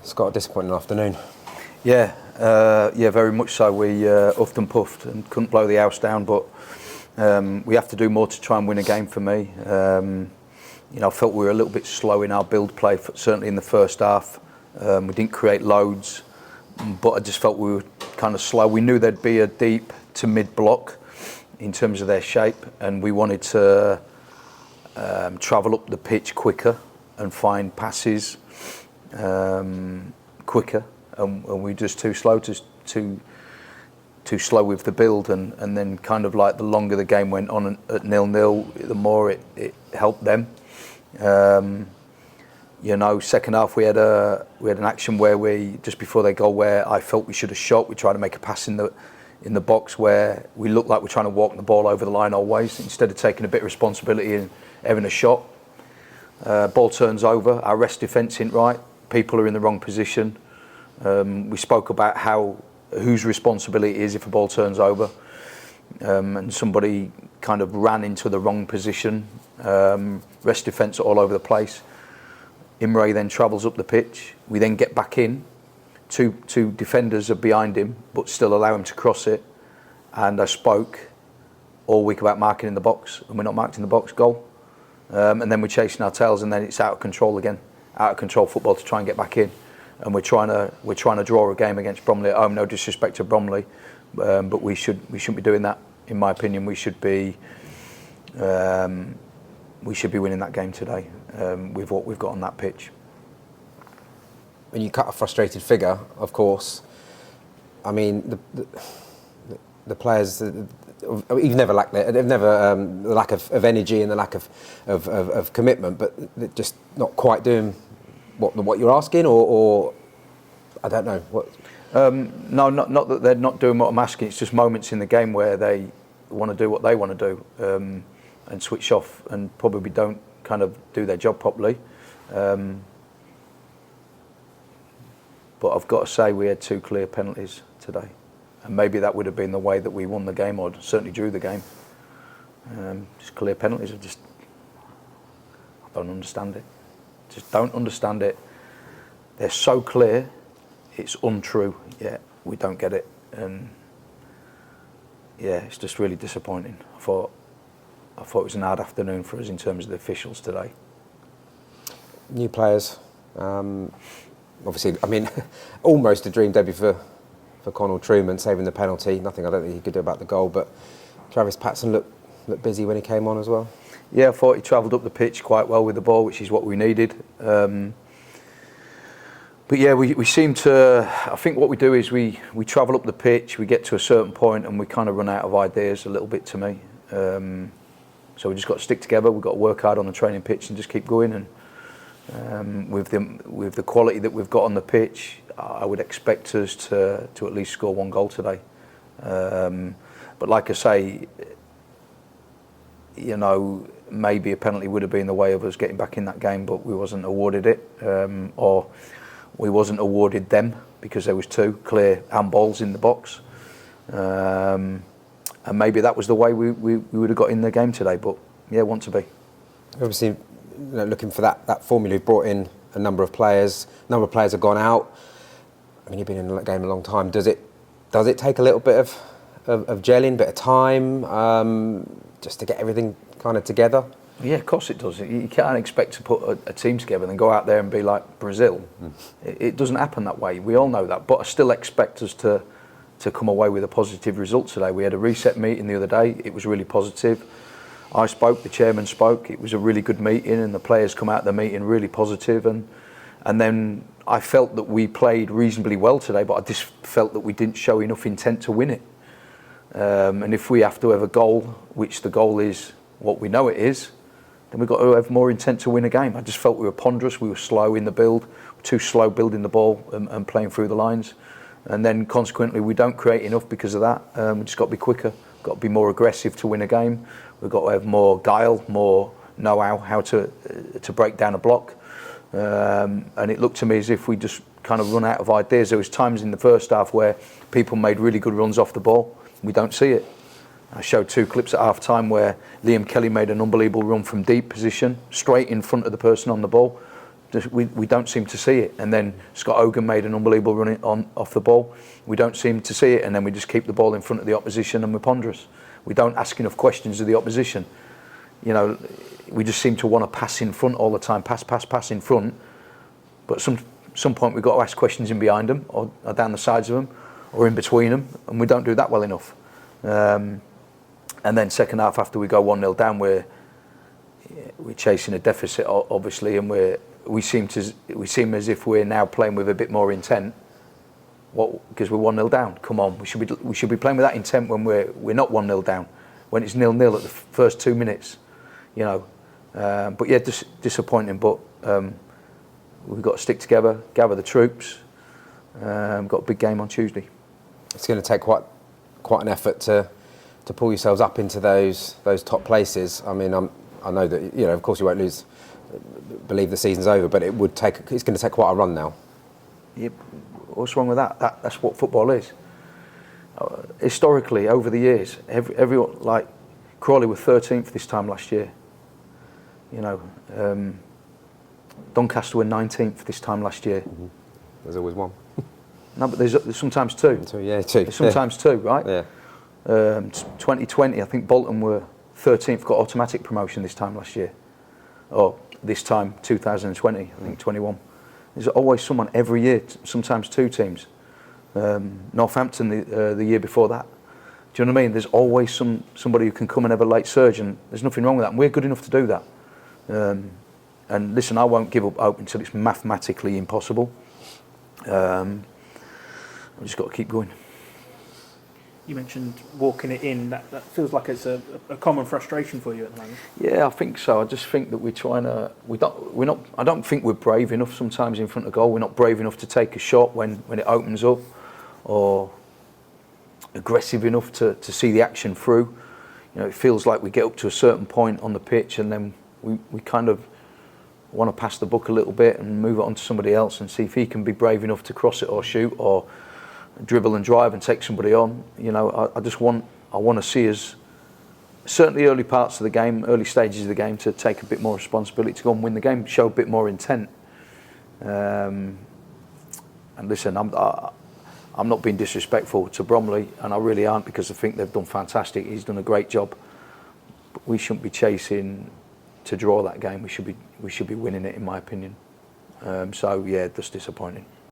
Scott, a disappointing afternoon. Yeah, very much so. We huffed and puffed and couldn't blow the house down, but we have to do more to try and win a game for me. I felt we were a little bit slow in our build play, certainly in the first half. We didn't create loads, but I just felt we were kind of slow. We knew there'd be a deep to mid block in terms of their shape, and we wanted to travel up the pitch quicker and find passes quicker, and we were just too slow, too slow with the build, and then kind of like the longer the game went on at 0-0, the more it helped them. Second half we had an action where we, just before they goal, where I felt we should have shot. We tried to make a pass in the box where we looked like we're trying to walk the ball over the line always, instead of taking a bit of responsibility and having a shot. Ball turns over, our rest defence isn't right, people are in the wrong position. We spoke about whose responsibility it is if a ball turns over, and somebody kind of ran into the wrong position. Rest defence all over the place. Imre then travels up the pitch. We then get back in. Two defenders are behind him, but still allow him to cross it. And I spoke all week about marking in the box, and we're not marked in the box, goal. And then we're chasing our tails, and then it's out of control again. Out of control football to try and get back in. And we're trying to draw a game against Bromley at home. No disrespect to Bromley, but we shouldn't be doing that. In my opinion, we should be winning that game today with what we've got on that pitch. When you cut a frustrated figure, of course, I mean the players, you've never lacked it. They've never the lack of energy and the lack of commitment, but they're just not quite doing what you're asking, or I don't know what. No, not that they're not doing what I'm asking. It's just moments in the game where they want to do what they want to do and switch off, and probably don't kind of do their job properly. But I've got to say we had 2 clear penalties today, and maybe that would have been the way that we won the game, or certainly drew the game. Just clear penalties. I don't understand it. Just don't understand it. They're so clear, it's untrue. Yeah, we don't get it, and yeah, it's just really disappointing. I thought it was an hard afternoon for us in terms of the officials today. New players, obviously. I mean, almost a dream debut for Connell Truman, saving the penalty. Nothing I don't think he could do about the goal, but Travis Patson looked busy when he came on as well. Yeah, I thought he travelled up the pitch quite well with the ball, which is what we needed. But yeah, we seem to. I think what we do is we travel up the pitch, we get to a certain point, and we kind of run out of ideas a little bit, to me. So we just got to stick together. We've got to work hard on the training pitch and just keep going. And with the quality that we've got on the pitch, I would expect us to at least score 1 goal today. But like I say, maybe a penalty would have been the way of us getting back in that game, but we wasn't awarded it, or we wasn't awarded them, because there was 2 clear handballs in the box. And maybe that was the way we would have got in the game today, but yeah, want to be. Obviously, looking for that formula, you've brought in a number of players. A number of players have gone out. I mean, you've been in the game a long time. Does it take a little bit of gelling, bit of time, just to get everything kind of together? Yeah, of course it does. You can't expect to put a team together and then go out there and be like Brazil. It doesn't happen that way. We all know that. But I still expect us to come away with a positive result today. We had a reset meeting the other day. It was really positive. I spoke, the chairman spoke. It was a really good meeting, and the players come out of the meeting really positive. And then I felt that we played reasonably well today, but I just felt that we didn't show enough intent to win it. And if we have to have a goal, which the goal is what we know it is, then we've got to have more intent to win a game. I just felt we were ponderous, we were slow in the build, too slow building the ball and playing through the lines. And then consequently we don't create enough because of that. We just got to be quicker, got to be more aggressive to win a game. We've got to have more guile, more know-how, how to break down a block. And it looked to me as if we just kind of run out of ideas. There was times in the first half where people made really good runs off the ball. We don't see it. I showed 2 clips at half-time where Liam Kelly made an unbelievable run from deep position, straight in front of the person on the ball. we don't seem to see it. And then Scott Hogan made an unbelievable run off the ball. We don't seem to see it, and then we just keep the ball in front of the opposition and we're ponderous. We don't ask enough questions of the opposition. You know, we just seem to want to pass in front all the time, pass in front. But some point we've got to ask questions in behind them, or down the sides of them, or in between them, and we don't do that well enough. And then second half, after we go 1-0 down, we're chasing a deficit, obviously, and we seem as if we're now playing with a bit more intent. Because we're 1-0 down. Come on, we should be playing with that intent when we're not 1-0 down, when it's 0-0 at the first 2 minutes, you know. But yeah, disappointing. But we've got to stick together, gather the troops. Got a big game on Tuesday. It's going to take quite an effort to pull yourselves up into those top places. I mean, I know that, you know, of course you won't believe the season's over, but it's going to take quite a run now. Yeah, what's wrong with that? That's what football is. Historically, over the years, everyone, like Crawley were 13th this time last year. You know, Doncaster were 19th this time last year. Mm-hmm. There's always one. No, but there's sometimes two. Two. There's sometimes two, right? Yeah. 2020, I think Bolton were 13th, got automatic promotion this time last year. Or this time, 2020, I think 21. There's always someone every year, sometimes two teams. Northampton the year before that. Do you know what I mean? There's always somebody who can come and have a late surge, and there's nothing wrong with that. And we're good enough to do that. And listen, I won't give up hope until it's mathematically impossible. I've just got to keep going. You mentioned walking it in. That feels like it's a common frustration for you at the moment. Yeah, I think so. I just think that I don't think we're brave enough sometimes in front of goal. We're not brave enough to take a shot when it opens up, or aggressive enough to see the action through. You know, it feels like we get up to a certain point on the pitch and then we kind of want to pass the buck a little bit and move it on to somebody else and see if he can be brave enough to cross it or shoot or dribble and drive and take somebody on. You know, I want to see us, certainly early parts of the game, early stages of the game, to take a bit more responsibility, to go and win the game, show a bit more intent. And listen, I'm not being disrespectful to Bromley, and I really aren't, because I think they've done fantastic. He's done a great job. But we shouldn't be chasing to draw that game. We should be winning it, in my opinion. So yeah, just disappointing.